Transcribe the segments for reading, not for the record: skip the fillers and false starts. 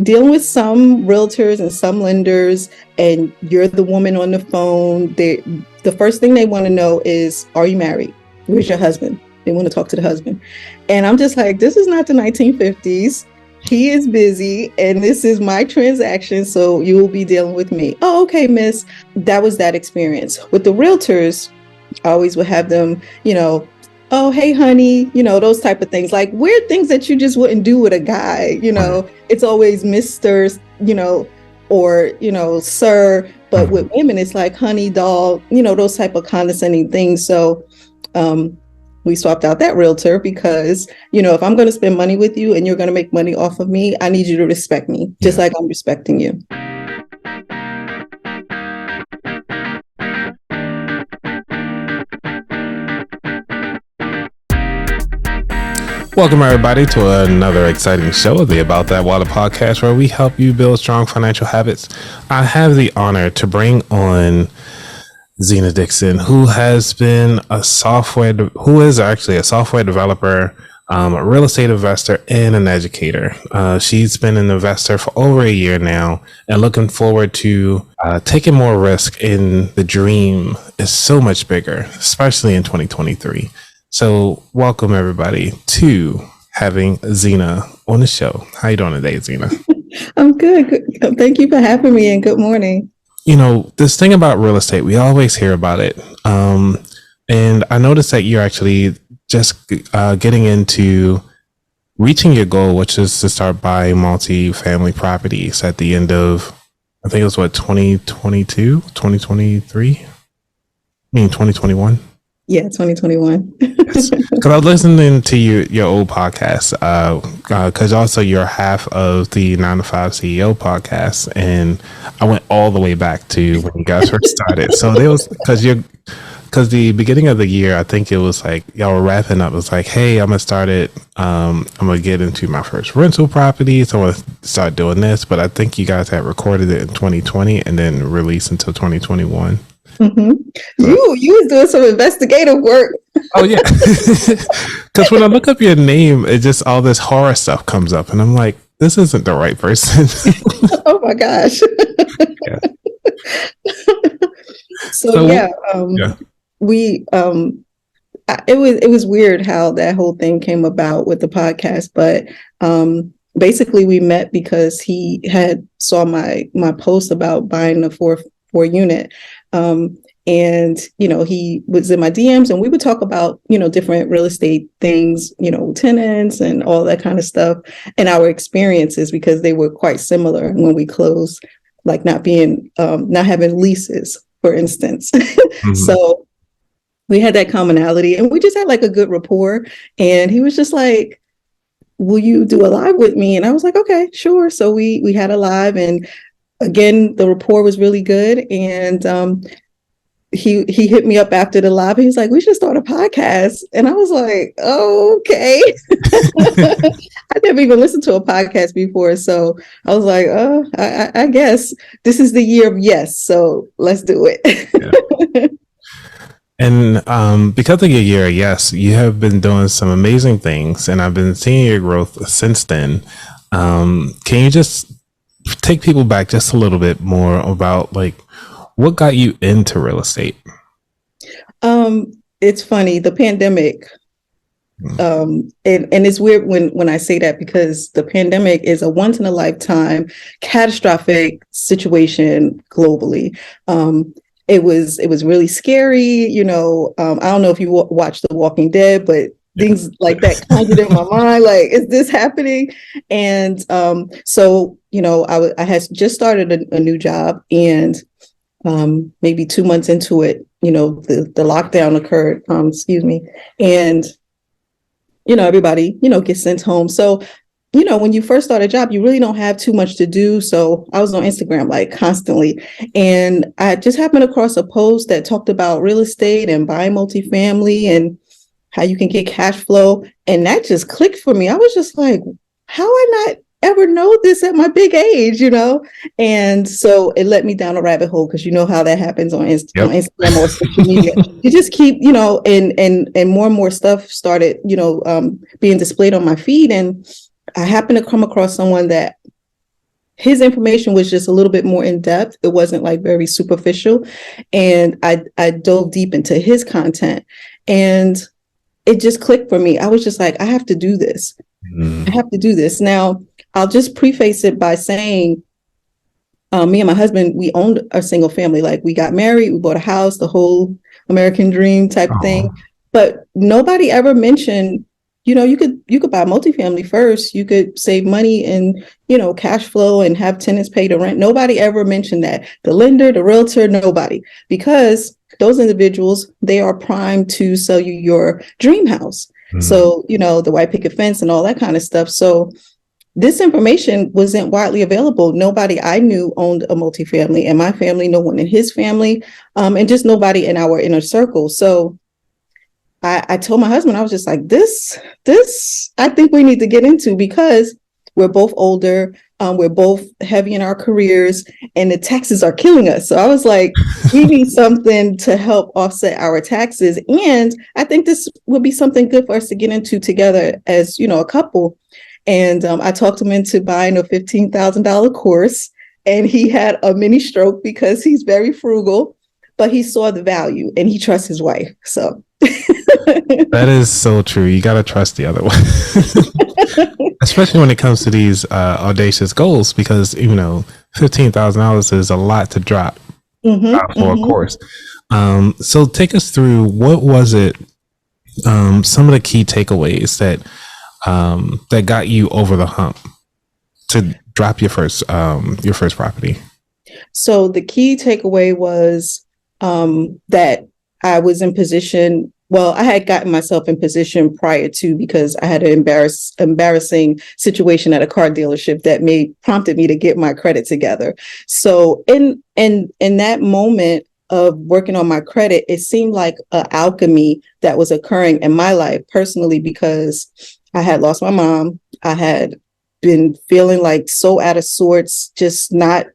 dealing with some realtors and some lenders, and you're the woman on the phone. The first thing they want to know is, are you married? Where's your husband? They want to talk to the husband. And I'm just like, this is not the 1950s. He is busy and this is my transaction, so you will be dealing with me. Oh, okay, miss. That was that experience. With the realtors, I always would have them, oh, hey, honey, those type of things, like weird things that you just wouldn't do with a guy, It's always Mr., or, sir. But with women, it's like honey, doll, those type of condescending things. So we swapped out that realtor because, if I'm going to spend money with you and you're going to make money off of me, I need you to respect me, just like I'm respecting you. Welcome, everybody, to another exciting show of the About That Water podcast, where we help you build strong financial habits. I have the honor to bring on Zena Dixon, who is actually a software developer, a real estate investor, and an educator. She's been an investor for over a year now, and looking forward to taking more risk in the dream is so much bigger, especially in 2023. So welcome, everybody, to having Zena on the show. How you doing today, Zena? I'm good. Thank you for having me, and good morning. This thing about real estate, we always hear about it. And I noticed that you're actually just getting into reaching your goal, which is to start buying multi-family properties at the end of, I think it was 2022, 2023? 2021? Yeah, 2021. Because I was listening to your old podcast, because also you're half of the 9 to 5 CEO podcast, and I went all the way back to when you guys first started. So there was, because the beginning of the year, I think it was like y'all were wrapping up. It was like, hey, I'm gonna start it. I'm gonna get into my first rental property, so I want to start doing this. But I think you guys had recorded it in 2020 and then released until 2021. Mm-hmm. You was doing some investigative work. Oh yeah, because when I look up your name, it just all this horror stuff comes up, and I'm like, this isn't the right person. Oh my gosh. We it was weird how that whole thing came about with the podcast, but basically we met because he had saw my post about buying the four unit. And, he was in my DMs and we would talk about, different real estate things, tenants and all that kind of stuff and our experiences, because they were quite similar when we closed, like not having leases, for instance. Mm-hmm. So we had that commonality and we just had like a good rapport. And he was just like, will you do a live with me? And I was like, okay, sure. So we had a live, and again, the rapport was really good. And he hit me up after the live. He was like, we should start a podcast. And I was like, oh, okay. I never even listened to a podcast before. So I was like, oh, I guess this is the year of yes. So let's do it. Yeah. And because of your year of yes, you have been doing some amazing things. And I've been seeing your growth since then. Can you just take people back just a little bit more about like what got you into real estate? It's funny, the pandemic, and it's weird when I say that, because the pandemic is a once in a lifetime catastrophic situation globally. It was really scary. I don't know if you watched The Walking Dead, but things like that conjured in my mind, like, is this happening? And so, I had just started a new job, and maybe 2 months into it, the lockdown occurred, and, everybody, gets sent home. So, when you first start a job, you really don't have too much to do. So I was on Instagram like constantly, and I just happened across a post that talked about real estate and buying multifamily and how you can get cash flow. And that just clicked for me. I was just like, how I not ever know this at my big age, And so it led me down a rabbit hole, because you know how that happens on Instagram or social media. You just keep, and more stuff started, being displayed on my feed. And I happened to come across someone that his information was just a little bit more in depth. It wasn't like very superficial. And I dove deep into his content, and it just clicked for me. I was just like, I have to do this. I have to do this. Now, I'll just preface it by saying, me and my husband, we owned a single family. Like, we got married, we bought a house, the whole American dream type thing. But nobody ever mentioned, you could buy multifamily first. You could save money and, cash flow and have tenants pay the rent. Nobody ever mentioned that. The lender, the realtor, nobody, because those individuals, they are primed to sell you your dream house. So, the white picket fence and all that kind of stuff. So this information wasn't widely available. Nobody I knew owned a multifamily in my family, no one in his family, and just nobody in our inner circle. So I told my husband, I was just like, this, I think we need to get into, because we're both older. We're both heavy in our careers, and the taxes are killing us. So I was like, we need something to help offset our taxes. And I think this would be something good for us to get into together as, a couple. And I talked him into buying a $15,000 course, and he had a mini stroke because he's very frugal, but he saw the value and he trusts his wife. So that is so true. You got to trust the other one, especially when it comes to these audacious goals, because, $15,000 is a lot to drop for a course. So take us through, what was it? Some of the key takeaways that got you over the hump to drop your first property. So the key takeaway was that I was in position. Well, I had gotten myself in position prior to, because I had an embarrassing situation at a car dealership that prompted me to get my credit together. So in that moment of working on my credit, it seemed like an alchemy that was occurring in my life personally, because I had lost my mom. I had been feeling like so out of sorts, just not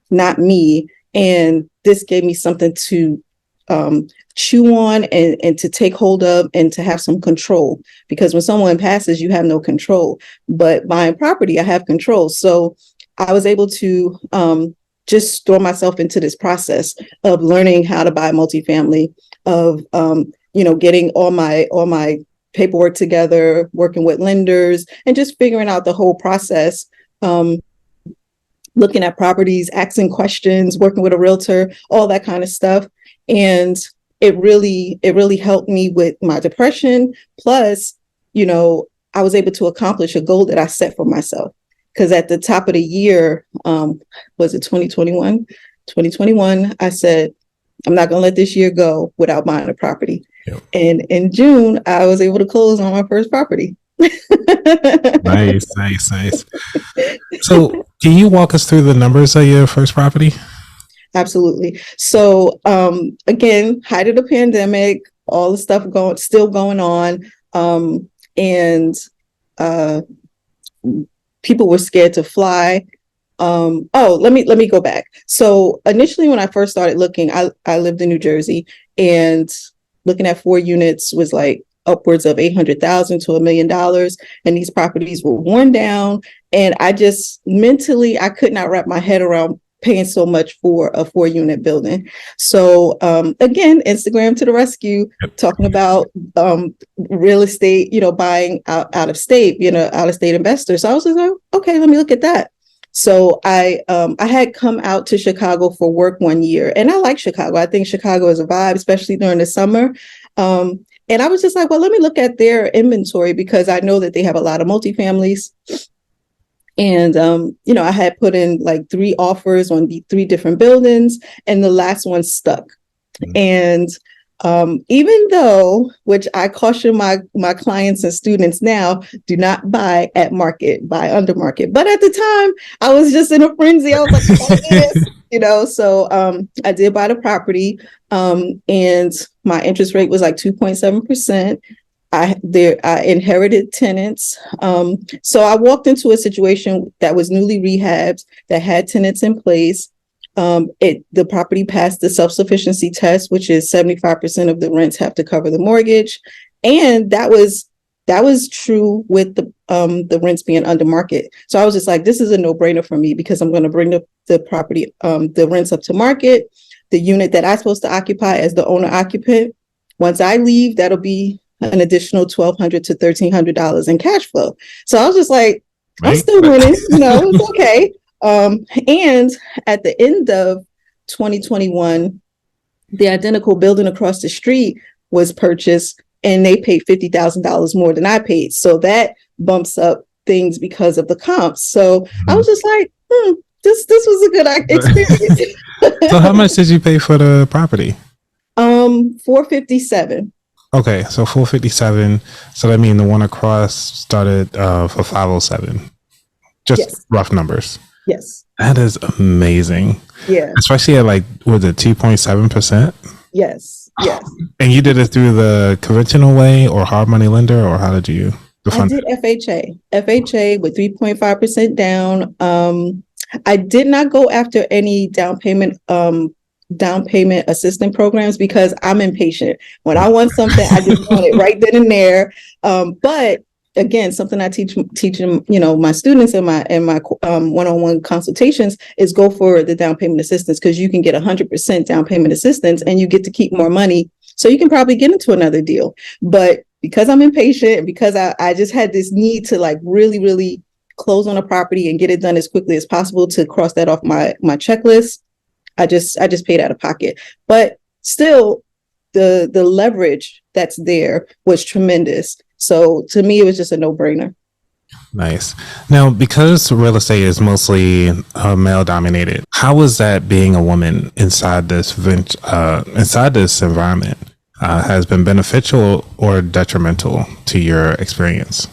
me. And this gave me something to chew on and to take hold of and to have some control, because when someone passes, you have no control. But buying property, I have control. So I was able to just throw myself into this process of learning how to buy multifamily, of getting all my paperwork together, working with lenders, and just figuring out the whole process. Looking at properties, asking questions, working with a realtor, all that kind of stuff. And it really helped me with my depression. Plus, I was able to accomplish a goal that I set for myself. Because at the top of the year, was it 2021? 2021, I said, I'm not going to let this year go without buying a property. Yep. And in June, I was able to close on my first property. Nice. So can you walk us through the numbers of your first property? Absolutely. So again, height of the pandemic, all the stuff still going on. And people were scared to fly. Let me go back. So initially, when I first started looking, I lived in New Jersey, and looking at 4 units was like upwards of $800,000 to $1 million. And these properties were worn down. And I just mentally, I could not wrap my head around paying so much for a 4-unit building. So again, Instagram to the rescue, talking about real estate, buying out of state, out of state investors. So I was like, okay, let me look at that. So I had come out to Chicago for work one year, and I like Chicago. I think Chicago is a vibe, especially during the summer. And I was just like, well, let me look at their inventory, because I know that they have a lot of multifamilies. And, I had put in like 3 offers on the 3 different buildings, and the last one stuck. And even though, which I caution my clients and students now, do not buy at market, buy under market. But at the time, I was just in a frenzy. I was like, so I did buy the property, and my interest rate was like 2.7%. I inherited tenants. So I walked into a situation that was newly rehabbed, that had tenants in place. The property passed the self-sufficiency test, which is 75% of the rents have to cover the mortgage. And that was true with the rents being under market. So I was just like, this is a no-brainer for me because I'm going to bring the property, the rents up to market, the unit that I'm supposed to occupy as the owner occupant. Once I leave, that'll be an additional $1,200 to $1,300 in cash flow. So I was just like, I'm still winning, it's okay. And at the end of 2021, the identical building across the street was purchased and they paid $50,000 more than I paid. So that bumps up things because of the comps. So I was just like, this was a good experience. So how much did you pay for the property? $457. Okay, so $457. So that means the one across started for $507. Just rough numbers. Yes. That is amazing. Yeah. Especially at like, was it 2.7%? Yes. Yes. And you did it through the conventional way or hard money lender, or how did you defund it? I did FHA with 3.5% down. I did not go after any down payment assistance programs because I'm impatient. When I want something, I just want it right then and there. But again, something I teach them, my students in my one-on-one consultations is go for the down payment assistance because you can get 100% down payment assistance and you get to keep more money. So you can probably get into another deal. But because I'm impatient and because I just had this need to like really, really close on a property and get it done as quickly as possible to cross that off my checklist, I just paid out of pocket. But still, the leverage that's there was tremendous. So to me, it was just a no-brainer. Nice. Now, because real estate is mostly male dominated, how was that being a woman inside this environment has been beneficial or detrimental to your experience?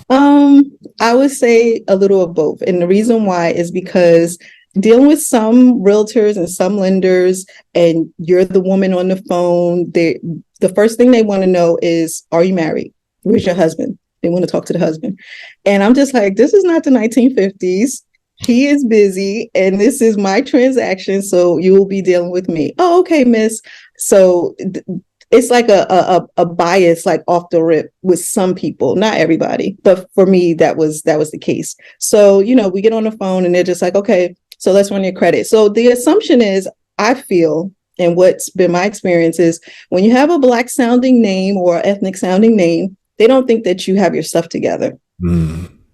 I would say a little of both. And the reason why is because dealing with some realtors and some lenders, and you're the woman on the phone, the first thing they want to know is, are you married? Where's your husband? They want to talk to the husband. And I'm just like, this is not the 1950s. He is busy and this is my transaction. So you will be dealing with me. Oh, okay, miss. So it's like a bias, like off the rip with some people, not everybody. But for me, that was the case. So, we get on the phone and they're just like, okay, so let's run your credit. So the assumption is, I feel, and what's been my experience is when you have a Black sounding name or ethnic sounding name, they don't think that you have your stuff together.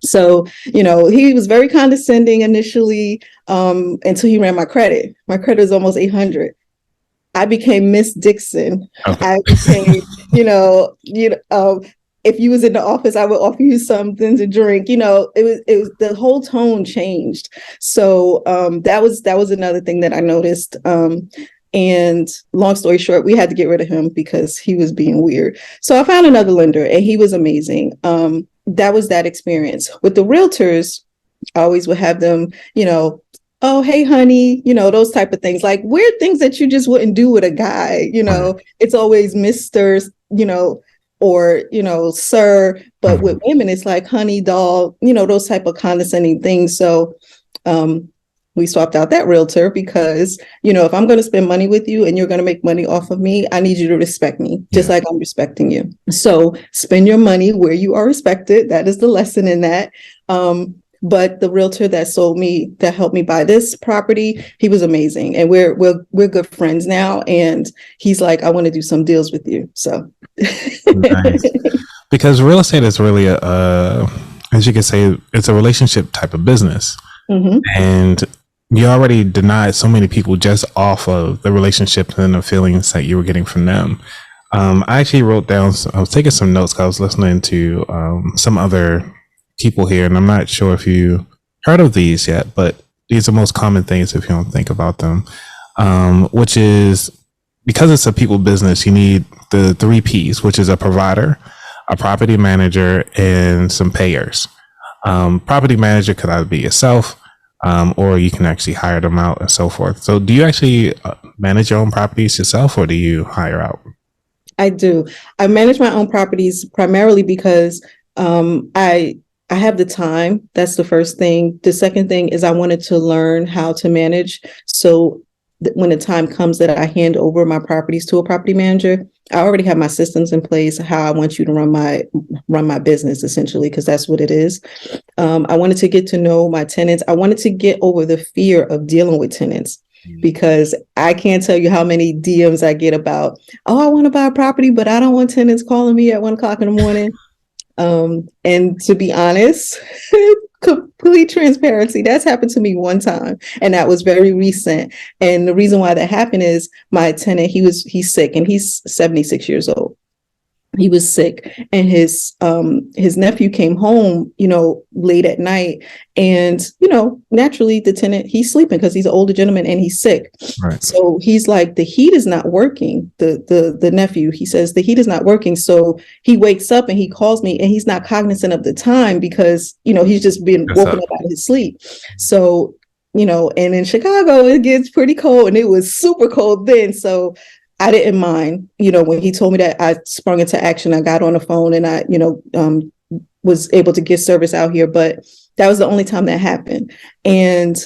So, he was very condescending initially until he ran my credit. My credit is almost 800. I became Miss Dixon. Okay. I became, if you was in the office, I would offer you something to drink. It was the whole tone changed. So that was another thing that I noticed. And long story short, we had to get rid of him because he was being weird. So I found another lender and he was amazing. That was that experience. With the realtors, I always would have them, oh, hey, honey, those type of things, like weird things that you just wouldn't do with a guy. It's always Mr., or, sir. But with women, it's like honey, doll, those type of condescending things. So we swapped out that realtor because, if I'm going to spend money with you and you're going to make money off of me, I need you to respect me just like I'm respecting you. So spend your money where you are respected. That is the lesson in that. But the realtor that helped me buy this property, he was amazing. And we're good friends now. And he's like, I want to do some deals with you. So nice. Because real estate is really as you can say, it's a relationship type of business. And you already denied so many people just off of the relationship and the feelings that you were getting from them. I actually wrote down, I was taking some notes because I was listening to some other people here, and I'm not sure if you heard of these yet, but these are most common things if you don't think about them, which is, because it's a people business, you need the 3 Ps, which is a provider, a property manager, and some payers. Property manager could either be yourself, or you can actually hire them out and so forth. So do you actually manage your own properties yourself, or do you hire out? I do. I manage my own properties primarily because I have the time. That's the first thing. The second thing is I wanted to learn how to manage. So when the time comes that I hand over my properties to a property manager, I already have my systems in place, how I want you to run my business, essentially, because that's what it is. I wanted to get to know my tenants. I wanted to get over the fear of dealing with tenants, because I can't tell you how many DMs I get about, oh, I want to buy a property, but I don't want tenants calling me at 1 o'clock in the morning. And to be honest, complete transparency, that's happened to me one time, and that was very recent. And the reason why that happened is my tenant, he's sick, and he's 76 years old. He was sick, and his nephew came home, late at night, and naturally the tenant, he's sleeping because he's an older gentleman and he's sick. Right. So he's like, the heat is not working. The nephew, he says the heat is not working. So he wakes up and he calls me, and he's not cognizant of the time because he's just been woken up out of his sleep. So and in Chicago it gets pretty cold, and it was super cold then. So I didn't mind, when he told me that, I sprung into action. I got on the phone, and I, was able to get service out here. But that was the only time that happened. And,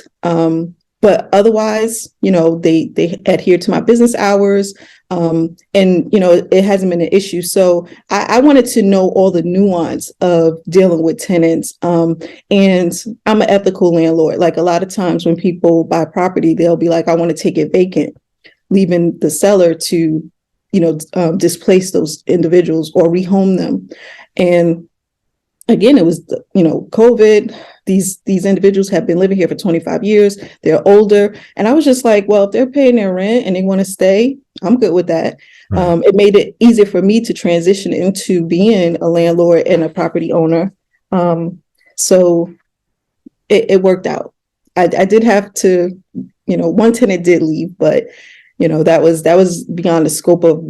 but otherwise, they adhere to my business hours. And, it hasn't been an issue. So I wanted to know all the nuance of dealing with tenants. And I'm an ethical landlord. Like, a lot of times when people buy property, they'll be like, I want to take it vacant, leaving the seller to, displace those individuals or rehome them. And again, it was, COVID. These individuals have been living here for 25 years. They're older. And I was just like, well, if they're paying their rent and they want to stay, I'm good with that. Right. It made it easier for me to transition into being a landlord and a property owner. So it worked out. I did have to, one tenant did leave, but that was beyond the scope of,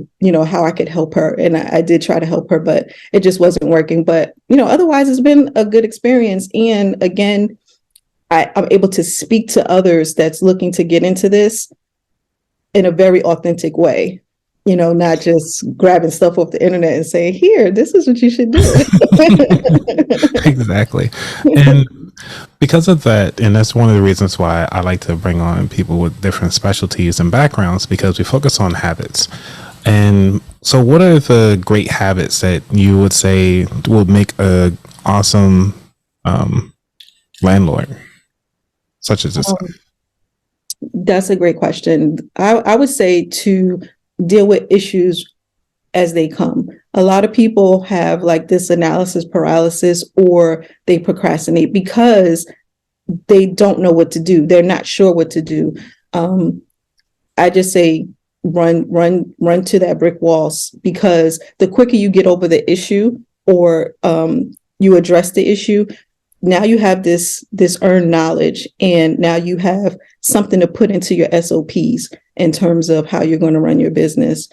how I could help her. And I did try to help her, but it just wasn't working. But, otherwise it's been a good experience. And again, I'm able to speak to others that's looking to get into this in a very authentic way, not just grabbing stuff off the internet and saying, here, this is what you should do. Exactly. And because of that, and that's one of the reasons why I like to bring on people with different specialties and backgrounds, because we focus on habits. And so what are the great habits that you would say will make a awesome landlord, such as this? That's a great question. I would say to deal with issues as they come. A lot of people have like this analysis paralysis, or they procrastinate because they don't know what to do. They're not sure what to do. I just say run to that brick walls, because the quicker you get over the issue, or you address the issue, now you have this earned knowledge, and now you have something to put into your SOPs in terms of how you're going to run your business.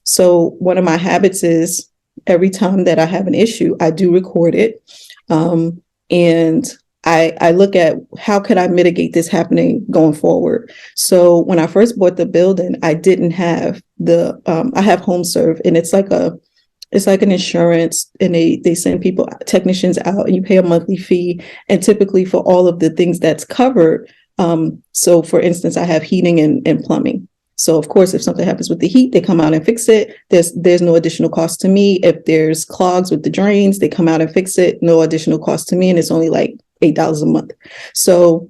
So one of my habits is, every time that I have an issue, I do record it. And I look at, how could I mitigate this happening going forward? So when I first bought the building, I didn't have I have home serve, and it's like an insurance, and they send technicians out, and you pay a monthly fee. And typically for all of the things that's covered. So for instance, I have heating and plumbing. So of course, if something happens with the heat, they come out and fix it. There's no additional cost to me. If there's clogs with the drains, they come out and fix it. No additional cost to me. And it's only like $8 a month. So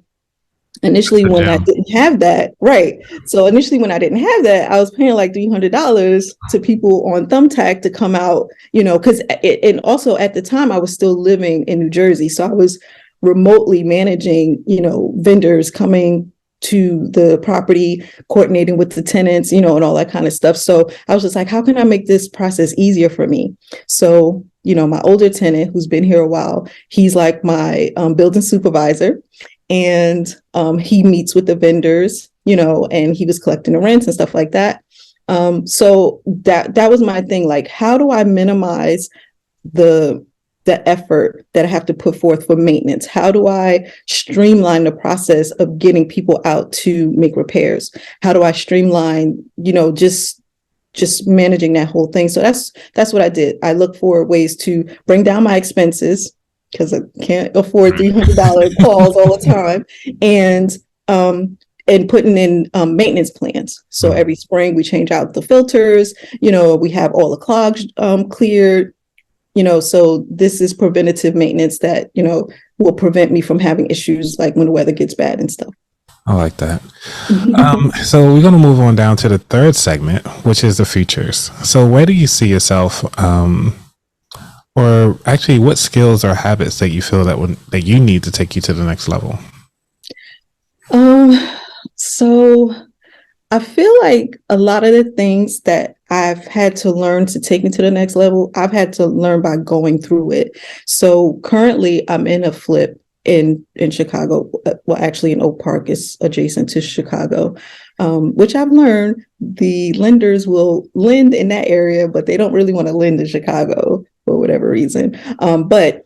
initially when I didn't have that, right. So initially when I didn't have that, I was paying like $300 to people on Thumbtack to come out, because and also at the time I was still living in New Jersey. So I was remotely managing, vendors coming to the property, coordinating with the tenants, and all that kind of stuff. So I was just like, how can I make this process easier for me? So, my older tenant, who's been here a while, he's like my building supervisor, and he meets with the vendors, and he was collecting the rents and stuff like that. So that was my thing. Like, how do I minimize the effort that I have to put forth for maintenance? How do I streamline the process of getting people out to make repairs? How do I streamline, just managing that whole thing? So that's what I did. I look for ways to bring down my expenses, because I can't afford $300 calls all the time. And and putting in maintenance plans. So every spring we change out the filters, we have all the clogs cleared, so this is preventative maintenance that, will prevent me from having issues like when the weather gets bad and stuff. I like that. So we're going to move on down to the third segment, which is the futures. So where do you see yourself, or actually what skills or habits that you feel that you need to take you to the next level? So I feel like a lot of the things that I've had to learn to take me to the next level, I've had to learn by going through it. So currently I'm in a flip in Chicago. Well, actually in Oak Park is adjacent to Chicago, which I've learned the lenders will lend in that area, but they don't really want to lend in Chicago for whatever reason. But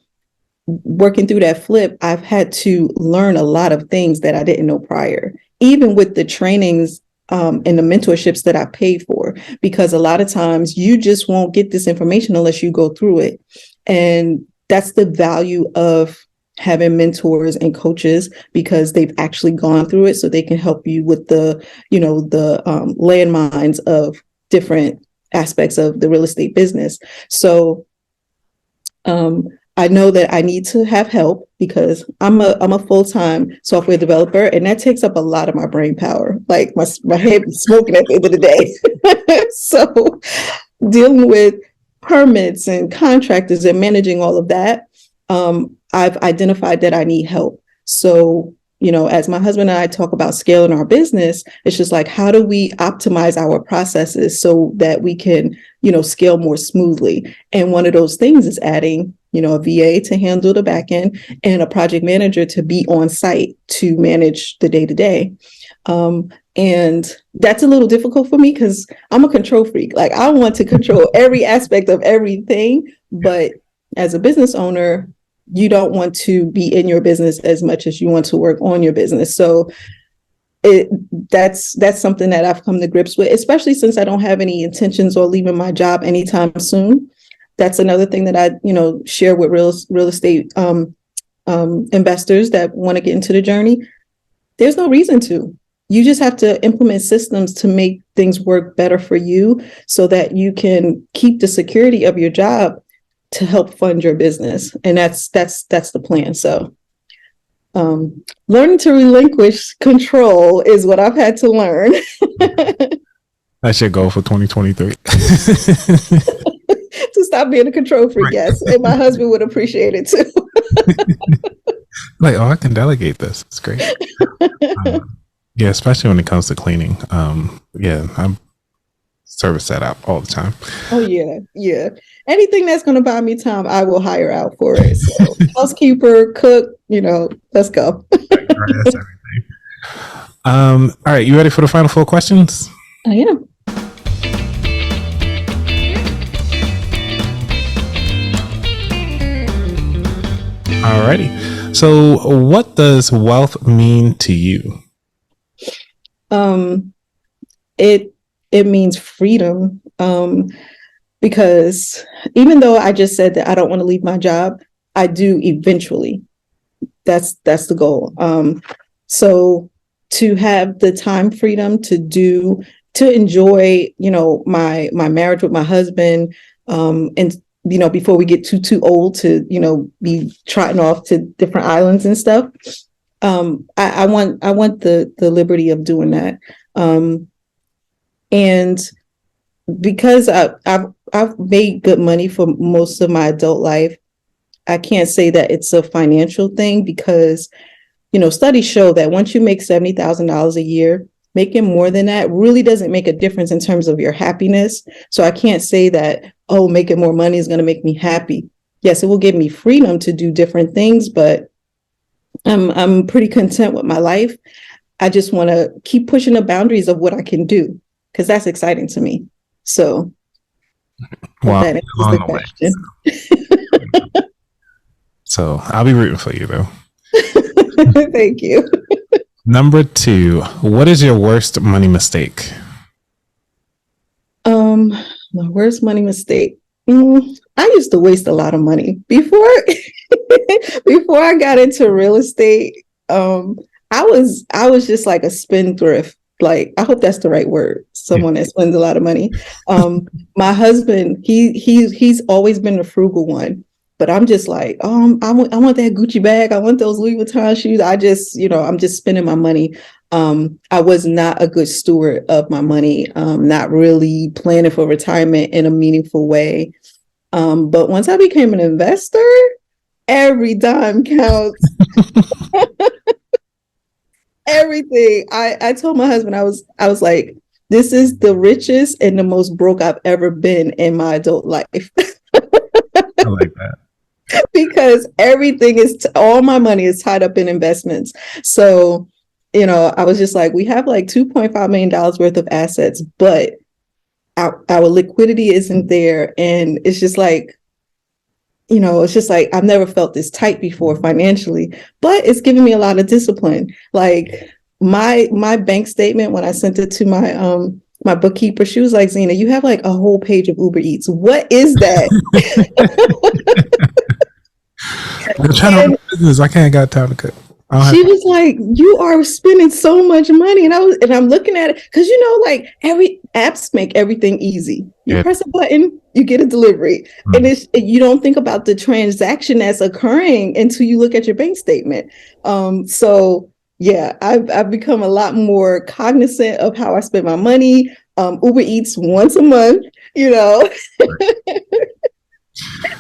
working through that flip, I've had to learn a lot of things that I didn't know prior, even with the trainings and the mentorships that I paid for, because a lot of times you just won't get this information unless you go through it. And that's the value of having mentors and coaches, because they've actually gone through it, so they can help you with the landmines of different aspects of the real estate business. So I know that I need to have help because I'm a full-time software developer, and that takes up a lot of my brain power. Like my head is smoking at the end of the day. So dealing with permits and contractors and managing all of that, I've identified that I need help. So, as my husband and I talk about scaling our business, it's just like, how do we optimize our processes so that we can, scale more smoothly? And one of those things is adding, a VA to handle the back end and a project manager to be on site to manage the day-to-day. And that's a little difficult for me because I'm a control freak. Like, I want to control every aspect of everything. But as a business owner, you don't want to be in your business as much as you want to work on your business. So that's something that I've come to grips with, especially since I don't have any intentions or leaving my job anytime soon. That's another thing that I, share with real estate investors that want to get into the journey. There's no reason to. You just have to implement systems to make things work better for you so that you can keep the security of your job to help fund your business. And that's the plan. So learning to relinquish control is what I've had to learn. That's your goal for 2023. To stop being a control freak, right. Yes. And my husband would appreciate it too. Like, I can delegate this. It's great. Yeah, especially when it comes to cleaning. I'm service that out all the time. Oh yeah. Anything that's going to buy me time, I will hire out for it. So housekeeper, cook, let's go. That's everything. All right, you ready for the final 4 questions? I am. Alrighty. So what does wealth mean to you? It means freedom. Because even though I just said that I don't want to leave my job, I do eventually. That's the goal. So to have the time freedom to enjoy, my marriage with my husband, and before we get too old to, be trotting off to different islands and stuff. I want the liberty of doing that. And because I've made good money for most of my adult life, I can't say that it's a financial thing because, studies show that once you make $70,000 a year, making more than that really doesn't make a difference in terms of your happiness. So I can't say that, making more money is going to make me happy. Yes, it will give me freedom to do different things, but I'm pretty content with my life. I just want to keep pushing the boundaries of what I can do because that's exciting to me. So that answers the question. So I'll be rooting for you though. Thank you. Number 2, what is your worst money mistake? My worst money mistake. I used to waste a lot of money before I got into real estate. I was just like a spendthrift. Like, I hope that's the right word. Someone that spends a lot of money. My husband, he's always been the frugal one, but I'm just like, I want that Gucci bag. I want those Louis Vuitton shoes. I just, I'm just spending my money. I was not a good steward of my money. Not really planning for retirement in a meaningful way. But once I became an investor, every dime counts. Everything. I told my husband, I was like, this is the richest and the most broke I've ever been in my adult life. I like that. Because everything all my money is tied up in investments. So, I was just like, we have like $2.5 million worth of assets, but our liquidity isn't there. And it's just like, I've never felt this tight before financially, but it's given me a lot of discipline. Like my bank statement, when I sent it to my bookkeeper, she was like, Zena, you have like a whole page of Uber Eats. What is that? I'm trying to run a business. I can't got time to cook. She was like, you are spending so much money. And I'm looking at it because, like every apps make everything easy. You press a button, you get a delivery. And you don't think about the transaction that's occurring until you look at your bank statement. So yeah, I've become a lot more cognizant of how I spend my money. Uber Eats once a month,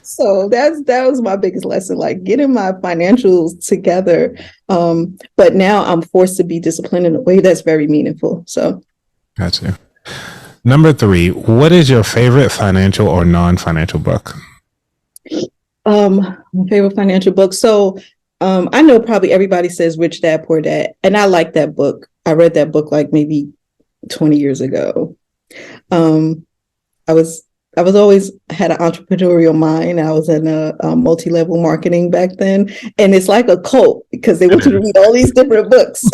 So that was my biggest lesson, like getting my financials together. But now I'm forced to be disciplined in a way that's very meaningful. So, gotcha. Number 3, what is your favorite financial or non-financial book? My favorite financial book. So, I know probably everybody says Rich Dad Poor Dad, and I like that book. I read that book like maybe 20 years ago. I was always had an entrepreneurial mind. I was in a multi-level marketing back then. And it's like a cult because they want you to read all these different books.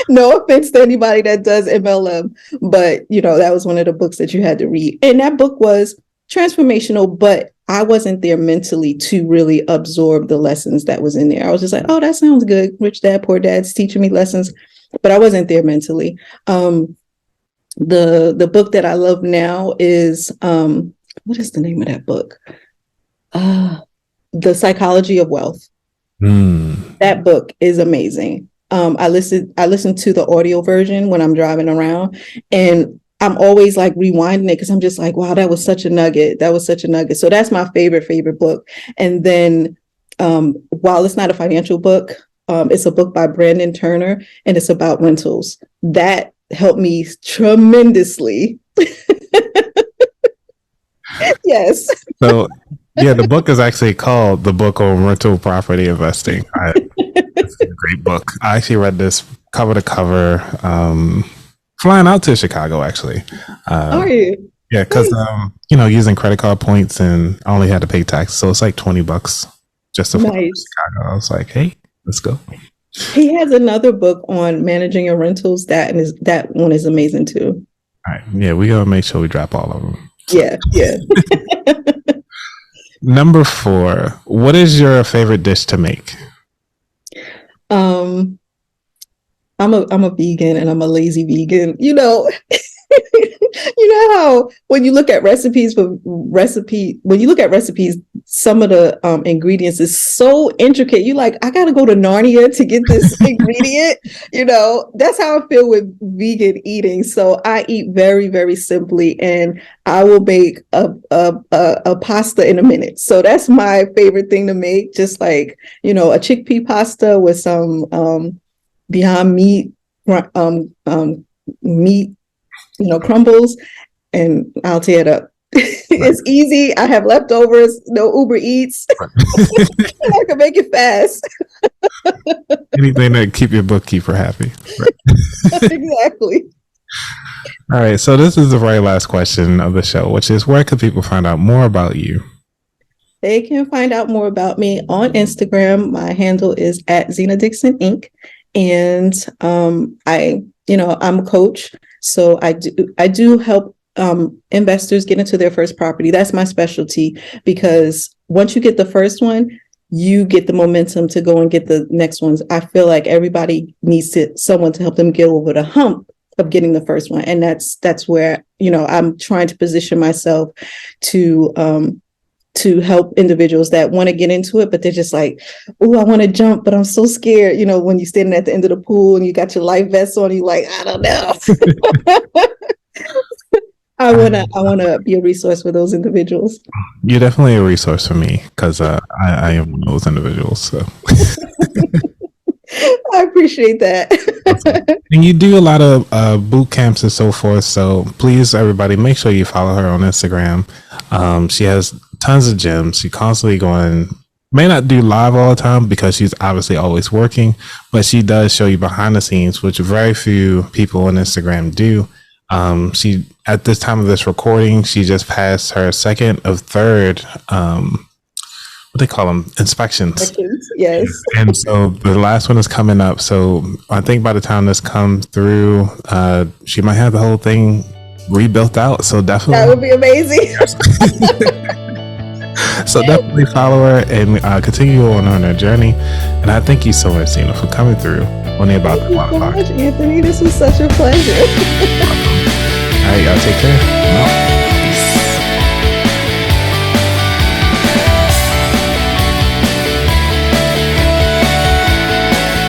No offense to anybody that does MLM, but that was one of the books that you had to read. And that book was transformational, but I wasn't there mentally to really absorb the lessons that was in there. I was just like, oh, that sounds good. Rich Dad, Poor Dad's teaching me lessons, but I wasn't there mentally. The book that I love now is what is the name of that book? The Psychology of Wealth. That book is amazing. I listen to the audio version when I'm driving around, and I'm always like rewinding it because I'm just like, wow, that was such a nugget. That was such a nugget. So that's my favorite book. And then while it's not a financial book, it's a book by Brandon Turner, and it's about rentals. That helped me tremendously. Yes. So, yeah, the book is actually called The Book on Rental Property Investing. It's a great book. I actually read this cover to cover, flying out to Chicago, actually. Are you? Yeah, because, using credit card points, and I only had to pay tax. So it's like $20 just to fly to Chicago. I was like, hey, let's go. He has another book on managing your rentals. That one is amazing too. All right. Yeah, we gotta make sure we drop all of them. Yeah. Number 4, what is your favorite dish to make? I'm a vegan, and I'm a lazy vegan. How when you look at recipes, some of the ingredients is so intricate. You like, I gotta go to Narnia to get this ingredient. That's how I feel with vegan eating. So I eat very, very simply, and I will make a pasta in a minute. So that's my favorite thing to make. Just like, a chickpea pasta with some Beyond Meat meat, crumbles, and I'll tear it up. It's easy. I have leftovers, no Uber Eats. I can make it fast. Anything to keep your bookkeeper happy. Right. Exactly. All right. So this is the very last question of the show, which is, where can people find out more about you? They can find out more about me on Instagram. My handle is at Zena Dixon Inc. And I'm a coach. So I do help investors get into their first property. That's my specialty, because once you get the first one, you get the momentum to go and get the next ones. I feel like everybody needs someone to help them get over the hump of getting the first one. And that's where, I'm trying to position myself to help individuals that want to get into it, but they're just like, oh, I want to jump, but I'm so scared. When you're standing at the end of the pool and you got your life vest on, you're like, I don't know. I want to be a resource for those individuals. You're definitely a resource for me because I am one of those individuals. So I appreciate that. And you do a lot of boot camps and so forth. So please, everybody, make sure you follow her on Instagram. She has tons of gems. She constantly going. May not do live all the time because she's obviously always working, but she does show you behind the scenes, which very few people on Instagram do. She, at this time of this recording, she just passed her second of third, what they call them, inspections. Yes. And so the last one is coming up. So I think by the time this comes through, she might have the whole thing rebuilt out. So definitely. That would be amazing. So definitely follow her and continue on her journey. And I thank you so much, Zena, for coming through on the About the Water Thank you so much, Anthony. This was such a pleasure. All right, y'all take care.